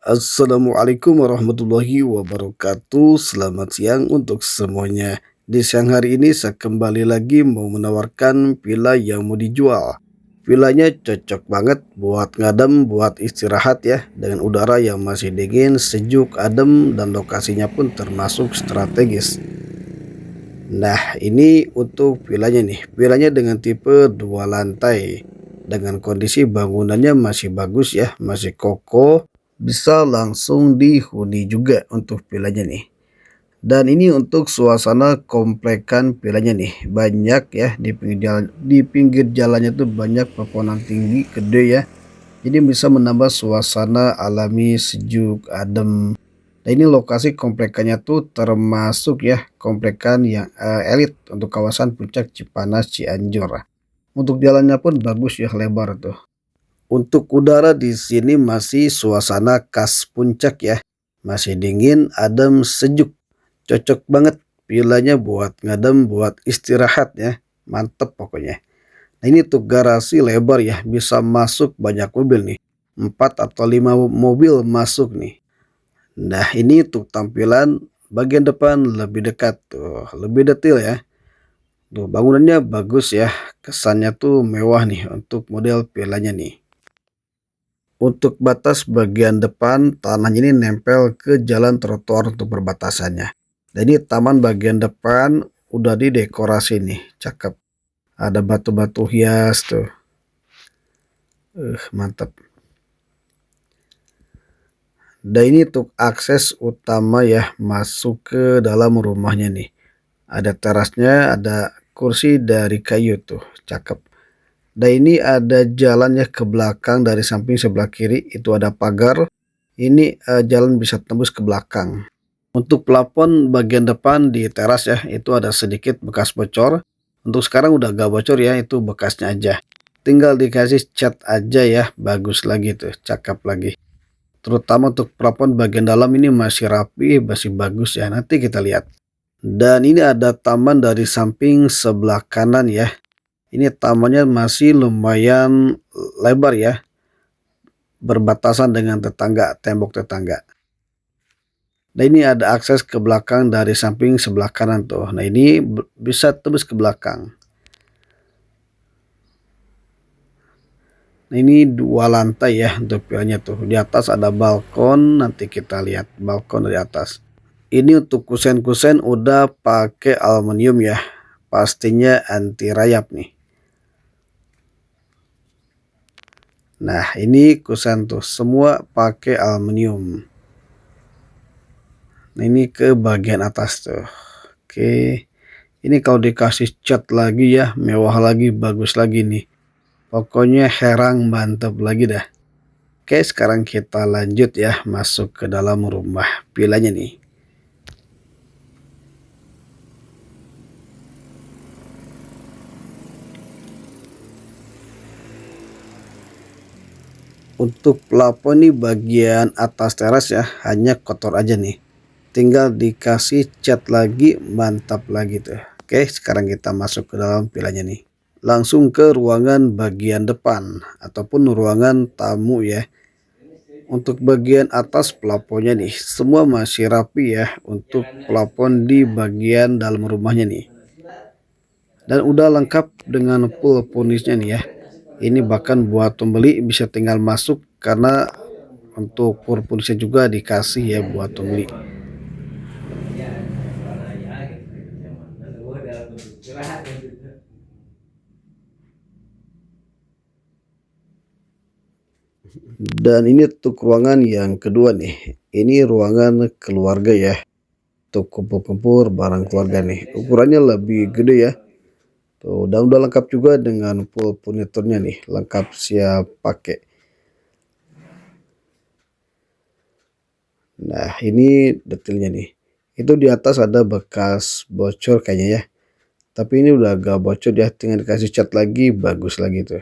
Assalamualaikum warahmatullahi wabarakatuh. Selamat siang untuk semuanya. Di siang hari ini saya kembali lagi mau menawarkan villa yang mau dijual. Villanya cocok banget buat ngadem, buat istirahat ya. Dengan udara yang masih dingin, sejuk, adem, dan lokasinya pun termasuk strategis. Nah, ini untuk villanya nih. Villanya dengan tipe 2 lantai. Dengan kondisi bangunannya masih bagus ya, masih kokoh. Bisa langsung dihuni juga untuk villanya nih. Dan ini untuk suasana komplekan villanya nih. Banyak ya di pinggir jalannya tuh banyak pepohonan tinggi gede ya. Jadi bisa menambah suasana alami, sejuk, adem. Nah, ini lokasi komplekannya tuh termasuk ya komplekan yang elit untuk kawasan Puncak Cipanas Cianjur. Untuk jalannya pun bagus ya, lebar tuh. Untuk udara di sini masih suasana khas puncak ya. Masih dingin, adem, sejuk. Cocok banget villanya buat ngadem, buat istirahat ya. Mantep pokoknya. Nah, ini tuh garasi lebar ya, bisa masuk banyak mobil nih. 4 atau 5 mobil masuk nih. Nah, ini tuh tampilan bagian depan lebih dekat tuh, lebih detail ya. Tuh bangunannya bagus ya. Kesannya tuh mewah nih untuk model villanya nih. Untuk batas bagian depan, tanahnya ini nempel ke jalan trotoar untuk perbatasannya. Jadi taman bagian depan udah didekorasi nih, cakep. Ada batu-batu hias tuh. Mantap. Dan ini untuk akses utama ya, masuk ke dalam rumahnya nih. Ada terasnya, ada kursi dari kayu tuh, cakep. Dan ini ada jalannya ke belakang dari samping sebelah kiri, itu ada pagar. Ini jalan bisa tembus ke belakang. Untuk plafon bagian depan di teras ya, itu ada sedikit bekas bocor. Untuk sekarang udah gak bocor ya, itu bekasnya aja. Tinggal dikasih cat aja ya, bagus lagi tuh, cakep lagi. Terutama untuk plafon bagian dalam ini masih rapi, masih bagus ya, nanti kita lihat. Dan ini ada taman dari samping sebelah kanan ya. Ini tamannya masih lumayan lebar ya, berbatasan dengan tetangga, tembok tetangga. Nah, ini ada akses ke belakang dari samping sebelah kanan tuh. Nah, ini bisa tembus ke belakang. Nah, ini 2 lantai ya untuk villanya tuh. Di atas ada balkon, nanti kita lihat balkon dari atas. Ini untuk kusen-kusen udah pakai aluminium ya. Pastinya anti rayap nih. Nah, ini kusen tuh semua pakai aluminium. Nah, ini ke bagian atas tuh. Oke. Ini kalau dikasih cat lagi ya, mewah lagi, bagus lagi nih. Pokoknya herang mantap lagi dah. Oke, sekarang kita lanjut ya, masuk ke dalam rumah villanya nih. Untuk plafon nih bagian atas teras ya, hanya kotor aja nih. Tinggal dikasih cat lagi, mantap lagi tuh. Oke, sekarang kita masuk ke dalam villanya nih. Langsung ke ruangan bagian depan ataupun ruangan tamu ya. Untuk bagian atas plafonnya nih, semua masih rapi ya untuk plafon di bagian dalam rumahnya nih. Dan udah lengkap dengan full furnishnya nih ya. Ini bahkan buat pembeli bisa tinggal masuk karena untuk full furnishnya juga dikasih ya buat pembeli. Dan ini untuk ruangan yang kedua nih. Ini ruangan keluarga ya. Untuk kumpul-kumpul barang keluarga nih. Ukurannya lebih gede ya. Tuh, dan udah lengkap juga dengan full furniturnya nih. Lengkap siap pakai. Nah, ini detailnya nih. Itu di atas ada bekas bocor kayaknya ya. Tapi ini udah agak bocor ya. Tinggal dikasih cat lagi, bagus lagi tuh.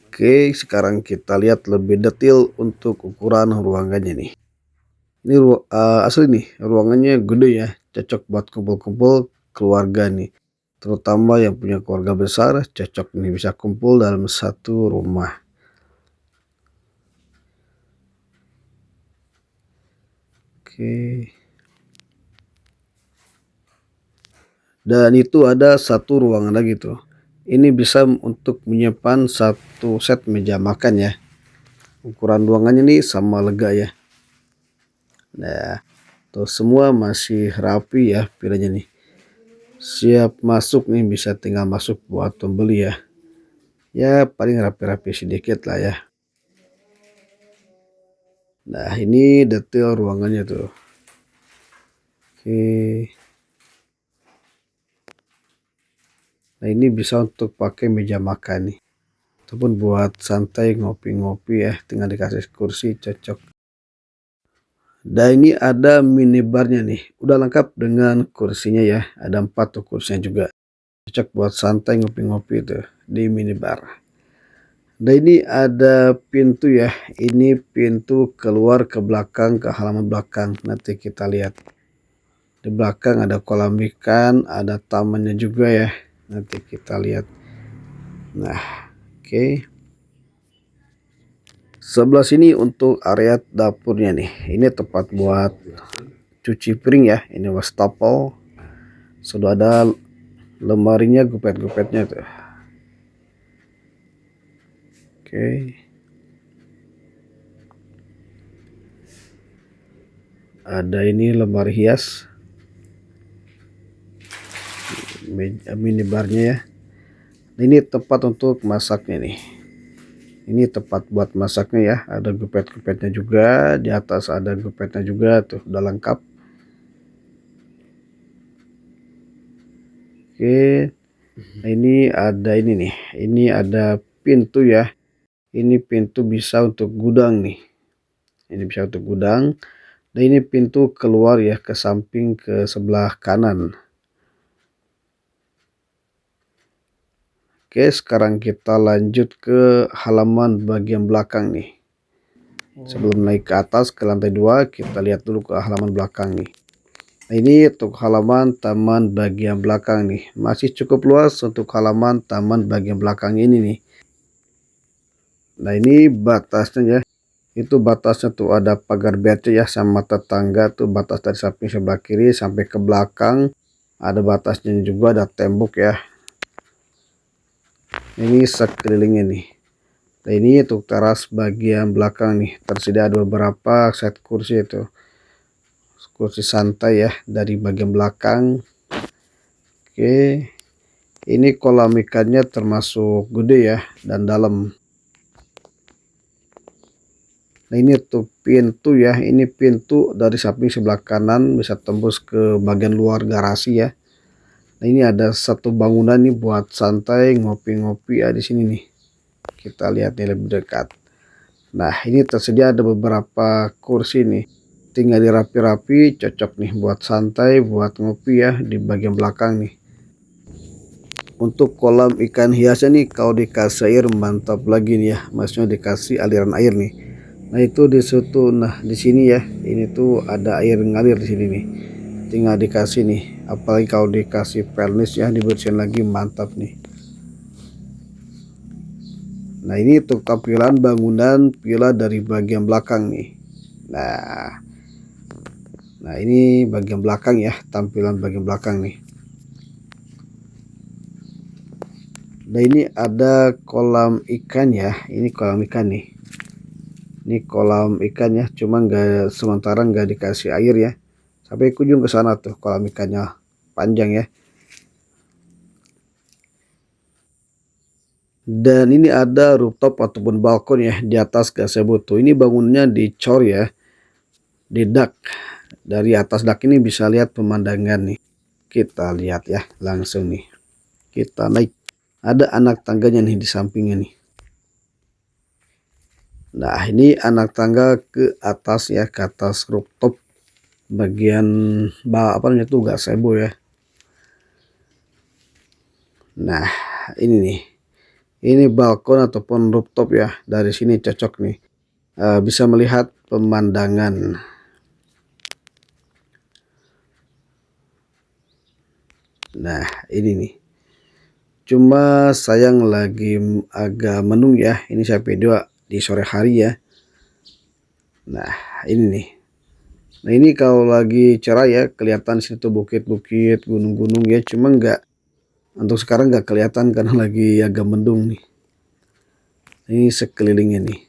Oke, sekarang kita lihat lebih detail untuk ukuran ruangannya nih. Ini asli nih, ruangannya gede ya, cocok buat kumpul-kumpul keluarga nih. Terutama yang punya keluarga besar, cocok nih bisa kumpul dalam satu rumah. Oke. Dan itu ada satu ruangan lagi tuh. Ini bisa untuk menyimpan satu set meja makan ya. Ukuran ruangannya ini sama lega ya. Nah, tuh semua masih rapi ya pilanya nih. Siap masuk nih, bisa tinggal masuk buat pembeli ya. Ya paling rapi-rapi sedikit lah ya. Nah ini detail ruangannya tuh. Oke. Nah ini bisa untuk pakai meja makan nih. Ataupun buat santai ngopi-ngopi ya, tinggal dikasih kursi cocok. Dan ini ada minibarnya nih. Udah lengkap dengan kursinya ya. Ada 4 tuh kursinya juga. Cocok buat santai ngopi-ngopi tuh di minibar. Dan ini ada pintu ya. Ini pintu keluar ke belakang, ke halaman belakang. Nanti kita lihat. Di belakang ada kolam ikan, ada tamannya juga ya. Nanti kita lihat. Nah, oke. Sebelah sini untuk area dapurnya nih. Ini tempat buat cuci piring ya. Ini wastafel. Sudah ada lemarinya, gupet-gupetnya tuh. Oke. Ada ini lemari hias. Minibarnya ya. Ini tempat untuk masaknya nih. Ini tempat buat masaknya ya. Ada gupet-gupetnya juga. Di atas ada gupetnya juga tuh. Udah lengkap. Oke. Nah ini nih. Ini ada pintu ya. Ini pintu bisa untuk gudang nih. Ini bisa untuk gudang. Dan ini pintu keluar ya ke samping ke sebelah kanan. Oke, sekarang kita lanjut ke halaman bagian belakang nih. Sebelum naik ke atas ke lantai 2, kita lihat dulu ke halaman belakang nih. Nah, ini untuk halaman taman bagian belakang nih. Masih cukup luas untuk halaman taman bagian belakang ini nih. Nah, ini batasnya ya. Itu batasnya tuh ada pagar BC ya sama tetangga tuh, batas dari samping sebelah kiri sampai ke belakang. Ada batasnya juga, ada tembok ya. Ini sekelilingnya nih. Nah ini untuk teras bagian belakang nih, tersedia ada beberapa set kursi itu. Kursi santai ya dari bagian belakang. Oke. Ini kolam ikannya termasuk gede ya dan dalam. Nah ini tuh pintu ya, ini pintu dari samping sebelah kanan bisa tembus ke bagian luar garasi ya. Nah ini ada satu bangunan nih buat santai ngopi-ngopi ya di sini nih. Kita lihat nih lebih dekat. Nah ini tersedia ada beberapa kursi nih. Tinggal dirapi-rapi, cocok nih buat santai, buat ngopi ya di bagian belakang nih. Untuk kolam ikan hiasnya nih kalau dikasih air mantap lagi nih ya. Maksudnya dikasih aliran air nih. Nah itu di situ, nah di sini ya. Ini tuh ada air ngalir di sini nih. Tinggal dikasih nih. Apalagi kalau dikasih pernis ya, dibersihin lagi mantap nih. Nah ini untuk tampilan bangunan villa dari bagian belakang nih. Nah ini bagian belakang ya, tampilan bagian belakang nih. Nah ini ada kolam ikan ya, ini kolam ikan nih. Ini kolam ikan ya, cuma nggak sementara nggak dikasih air ya. Sampai kunjung ke sana tuh kolam ikannya panjang ya. Dan ini ada rooftop ataupun balkon ya di atas gazebo tuh. Ini bangunnya dicor ya, di dak. Dari atas dak ini bisa lihat pemandangan nih. Kita lihat ya langsung nih. Kita naik. Ada anak tangganya nih di sampingnya nih. Nah ini anak tangga ke atas ya, ke atas rooftop bagian apa namanya tuh gazebo ya. Nah ini nih. Ini balkon ataupun rooftop ya. Dari sini cocok nih. Bisa melihat pemandangan. Nah ini nih. Cuma sayang lagi agak mendung ya. Ini saya video di sore hari ya. Nah ini nih. Nah ini kalau lagi cerah ya kelihatan situ bukit-bukit, gunung-gunung ya. Cuma nggak, untuk sekarang nggak kelihatan karena lagi agak mendung nih. Ini sekelilingnya nih.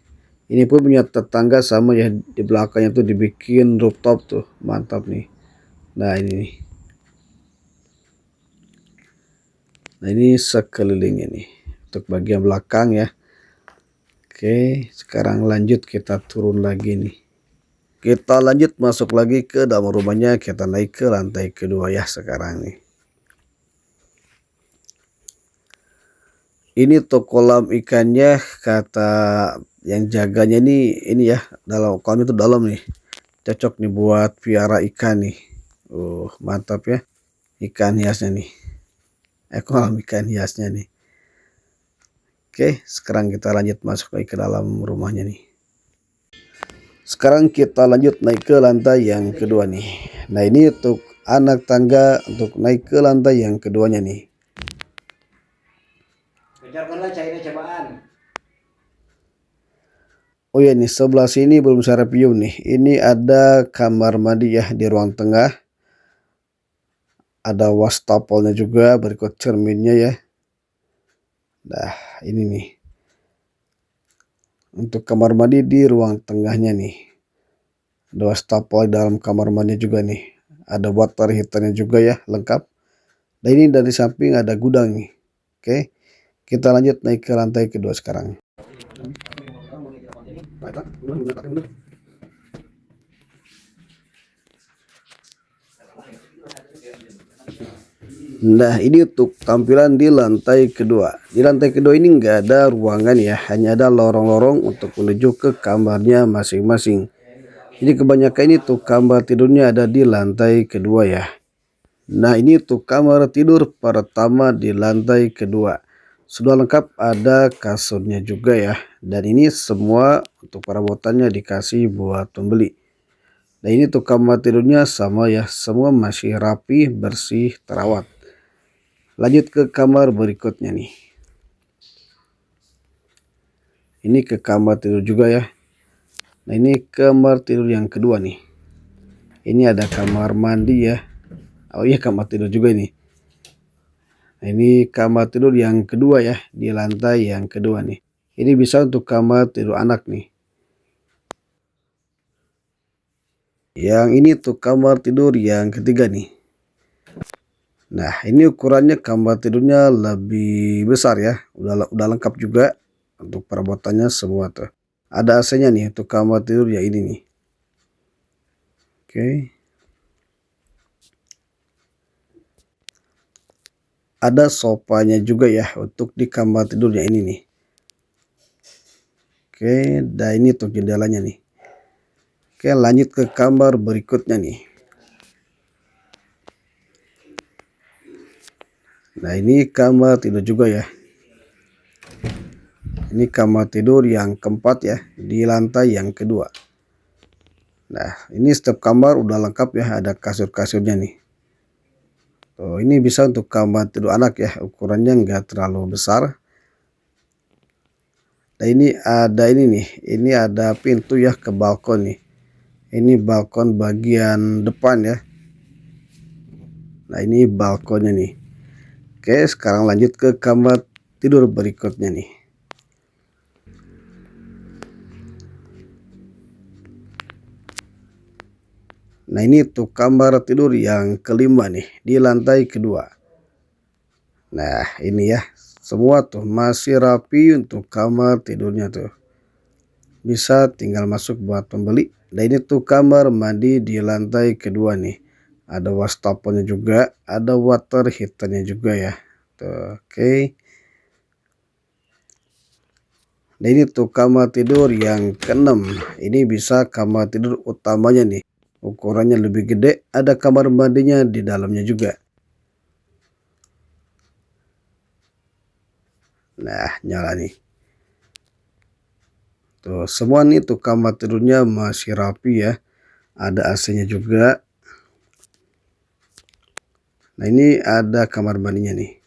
Ini pun punya tetangga sama ya, di belakangnya tuh dibikin rooftop tuh, mantap nih. Nah ini nih. Nah ini sekelilingnya nih untuk bagian belakang ya. Oke, sekarang lanjut kita turun lagi nih. Kita lanjut masuk lagi ke dalam rumahnya, kita naik ke lantai kedua ya sekarang nih. Ini tuh kolam ikannya, kata yang jaganya ini ya, dalam kolam itu dalam nih. Cocok nih buat piara ikan nih. Mantap ya. Ikan hiasnya nih. Kolam ikan hiasnya nih. Oke, sekarang kita lanjut masuk lagi ke dalam rumahnya nih. Sekarang kita lanjut naik ke lantai yang kedua nih. Nah ini untuk anak tangga untuk naik ke lantai yang keduanya nih. Oh ya nih, sebelah sini belum saya review nih. Ini ada kamar mandi ya di ruang tengah. Ada wastafelnya juga berikut cerminnya ya. Nah ini nih. Untuk kamar mandi di ruang tengahnya nih. Ada wastafel dalam kamar mandi juga nih. Ada water heaternya juga ya, lengkap. Nah ini dari samping ada gudang nih. Oke, kita lanjut naik ke lantai kedua sekarang. Nah ini untuk tampilan di lantai kedua. Di lantai kedua ini nggak ada ruangan ya, hanya ada lorong-lorong untuk menuju ke kamarnya masing-masing. Jadi kebanyakan ini tuh kamar tidurnya ada di lantai kedua ya. Nah ini tuh kamar tidur pertama di lantai kedua. Sudah lengkap, ada kasurnya juga ya. Dan ini semua untuk perabotannya dikasih buat pembeli. Nah ini tuh kamar tidurnya sama ya, semua masih rapi, bersih, terawat. Lanjut ke kamar berikutnya nih. Ini ke kamar tidur juga ya. Nah ini kamar tidur yang kedua nih. Ini ada kamar mandi ya. Oh iya, kamar tidur juga ini. Nah ini kamar tidur yang kedua ya, di lantai yang kedua nih. Ini bisa untuk kamar tidur anak nih. Yang ini tuh kamar tidur yang ketiga nih. Nah ini ukurannya kamar tidurnya lebih besar ya. Udah lengkap juga untuk perabotannya semua tuh. Ada AC-nya nih untuk kamar tidur ya ini nih. Oke. Ada sofanya juga ya untuk di kamar tidurnya ini nih. Oke, dan ini untuk jendelanya nih. Oke, lanjut ke kamar berikutnya nih. Nah ini kamar tidur juga ya. Ini kamar tidur yang keempat ya, di lantai yang kedua. Nah ini setiap kamar udah lengkap ya, ada kasur-kasurnya nih. Tuh, ini bisa untuk kamar tidur anak ya, ukurannya nggak terlalu besar. Nah ini nih, ini ada pintu ya ke balkon nih. Ini balkon bagian depan ya. Nah ini balkonnya nih. Oke, sekarang lanjut ke kamar tidur berikutnya nih. Nah ini tuh kamar tidur yang kelima nih, di lantai kedua. Nah ini ya, semua tuh masih rapi untuk kamar tidurnya tuh. Bisa tinggal masuk buat pembeli. Nah ini tuh kamar mandi di lantai kedua nih. Ada wastafelnya juga, ada water heaternya juga ya. Tuh, oke. Nah ini tuh kamar tidur yang keenam. Ini bisa kamar tidur utamanya nih. Ukurannya lebih gede, ada kamar mandinya di dalamnya juga. Nah nyala nih. Tuh semua nih tuh kamar tidurnya masih rapi ya. Ada AC-nya juga. Nah ini ada kamar mandinya nih.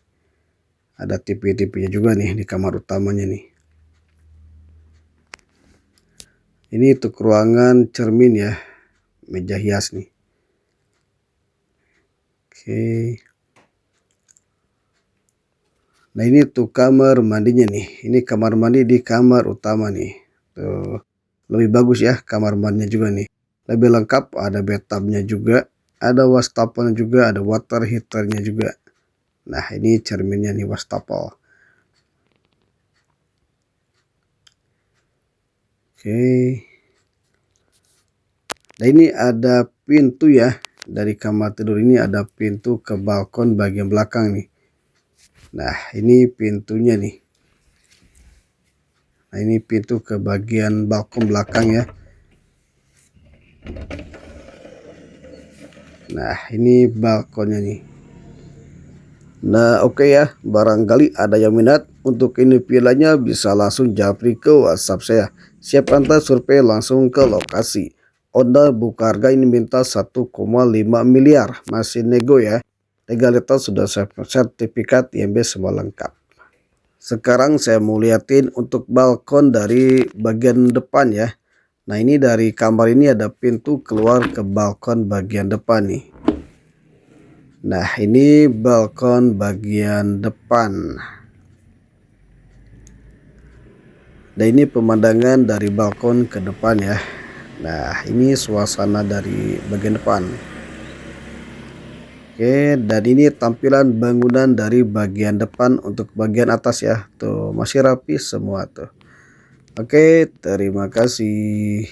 Ada TV-TV-nya juga nih di kamar utamanya nih. Ini untuk ruangan cermin ya. meja hias nih. Oke. Nah ini tuh kamar mandinya nih. Ini kamar mandi di kamar utama nih. Tuh lebih bagus ya kamar mandinya juga nih. Lebih lengkap, ada bathtubnya juga, ada wastafel juga, ada water heaternya juga. Nah ini cerminnya nih wastafel. Oke. Nah ini ada pintu ya. Dari kamar tidur ini ada pintu ke balkon bagian belakang nih. Nah ini pintunya nih. Nah ini pintu ke bagian balkon belakang ya. Nah ini balkonnya nih. Nah oke ya, barangkali ada yang minat untuk ini villanya bisa langsung japri ke WhatsApp saya. Siap antar survei langsung ke lokasi. Owner buka harga ini minta 1,5 miliar, masih nego ya. Legalitas sudah sertifikat IMB semua lengkap. Sekarang saya mau liatin untuk balkon dari bagian depan ya. Nah ini dari kamar ini ada pintu keluar ke balkon bagian depan nih. Nah ini balkon bagian depan. Nah ini pemandangan dari balkon ke depan ya. Nah ini suasana dari bagian depan. Oke, dan ini tampilan bangunan dari bagian depan untuk bagian atas ya. Tuh masih rapi semua tuh. Oke, terima kasih.